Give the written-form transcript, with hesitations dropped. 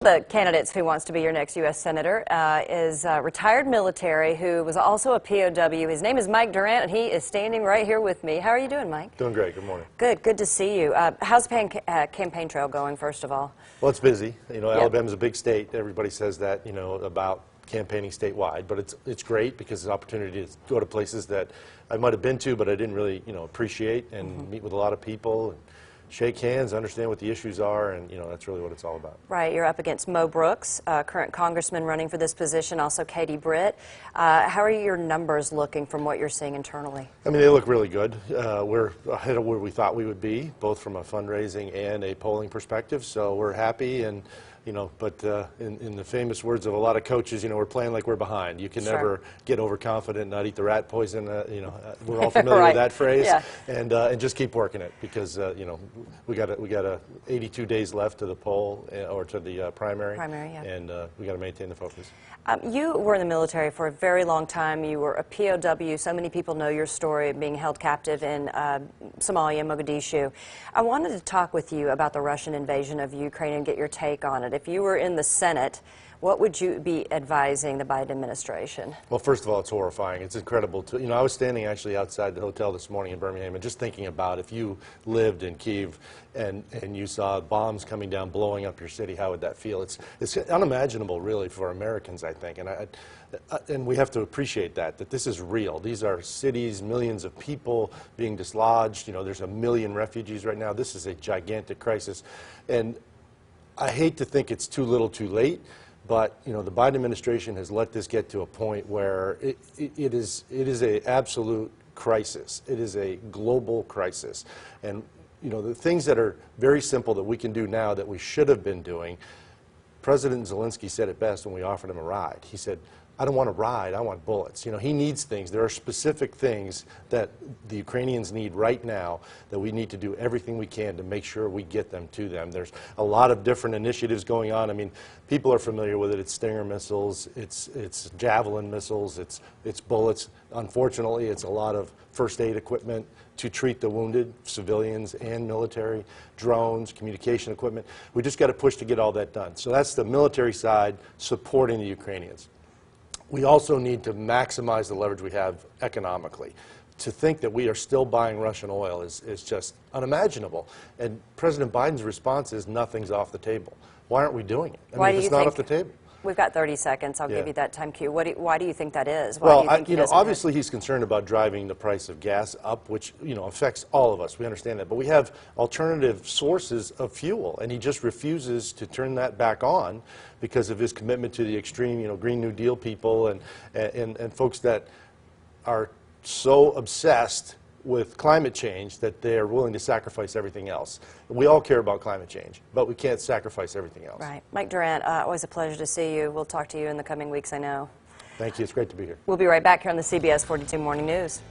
The candidates who wants to be your next U.S. Senator is retired military who was also a POW. His name is Mike Durant, and he is standing right here with me. How are you doing, Mike? Doing great. Good morning. Good to see you. How's the campaign trail going, first of all? Well, it's busy. You know, Yep. Alabama's a big state. Everybody says that, you know, about campaigning statewide, but it's great because it's an opportunity to go to places that I might have been to, but I didn't really, you know, appreciate and meet with a lot of people. And shake hands, understand what the issues are, and, you know, that's really what it's all about. Right. You're up against Mo Brooks, current congressman running for this position, also Katie Britt. How are your numbers looking from what you're seeing internally? I mean, they look really good. We're ahead of where we thought we would be, both from a fundraising and a polling perspective, so we're happy. And you know, but in the famous words of a lot of coaches, you know, we're playing like we're behind. You can never get overconfident, not eat the rat poison. You know, we're all familiar with that phrase. Yeah. And just keep working it because you know, we got 82 days left to the poll or to the primary. Yeah. And we got to maintain the focus. You were in the military for a very long time. You were a POW. So many people know your story of being held captive in Somalia, Mogadishu. I wanted to talk with you about the Russian invasion of Ukraine and get your take on it. If you were in the Senate, what would you be advising the Biden administration? Well, first of all, it's horrifying. It's incredible. You know, I was standing actually outside the hotel this morning in Birmingham and just thinking about if you lived in Kyiv and you saw bombs coming down, blowing up your city, how would that feel? It's unimaginable, really, for Americans, I think. And we have to appreciate that this is real. These are cities, millions of people being dislodged. You know, there's 1 million refugees right now. This is a gigantic crisis. And I hate to think it's too little too late, but you know, the Biden administration has let this get to a point where it is an absolute crisis. It is a global crisis. And you know, the things that are very simple that we can do now that we should have been doing, President Zelensky said it best when we offered him a ride. He said, I don't want a ride, I want bullets. You know, he needs things. There are specific things that the Ukrainians need right now that we need to do everything we can to make sure we get them to them. There's a lot of different initiatives going on. I mean, people are familiar with it. It's Stinger missiles, it's Javelin missiles, it's bullets. Unfortunately, it's a lot of first aid equipment to treat the wounded, civilians and military, drones, communication equipment. We just got to push to get all that done. So that's the military side supporting the Ukrainians. We also need to maximize the leverage we have economically. To think that we are still buying Russian oil is just unimaginable. And President Biden's response is nothing's off the table. Why aren't we doing it? I mean, it's not off the table. We've got 30 seconds. I'll give you that time cue. Why do you think that is? Well, you know, obviously he's concerned about driving the price of gas up, which, you know, affects all of us. We understand that. But we have alternative sources of fuel, and he just refuses to turn that back on because of his commitment to the extreme, you know, Green New Deal people and folks that are so obsessed with climate change that they are willing to sacrifice everything else. We all care about climate change, but we can't sacrifice everything else. Right. Mike Durant, always a pleasure to see you. We'll talk to you in the coming weeks, I know. Thank you. It's great to be here. We'll be right back here on the CBS 42 Morning News.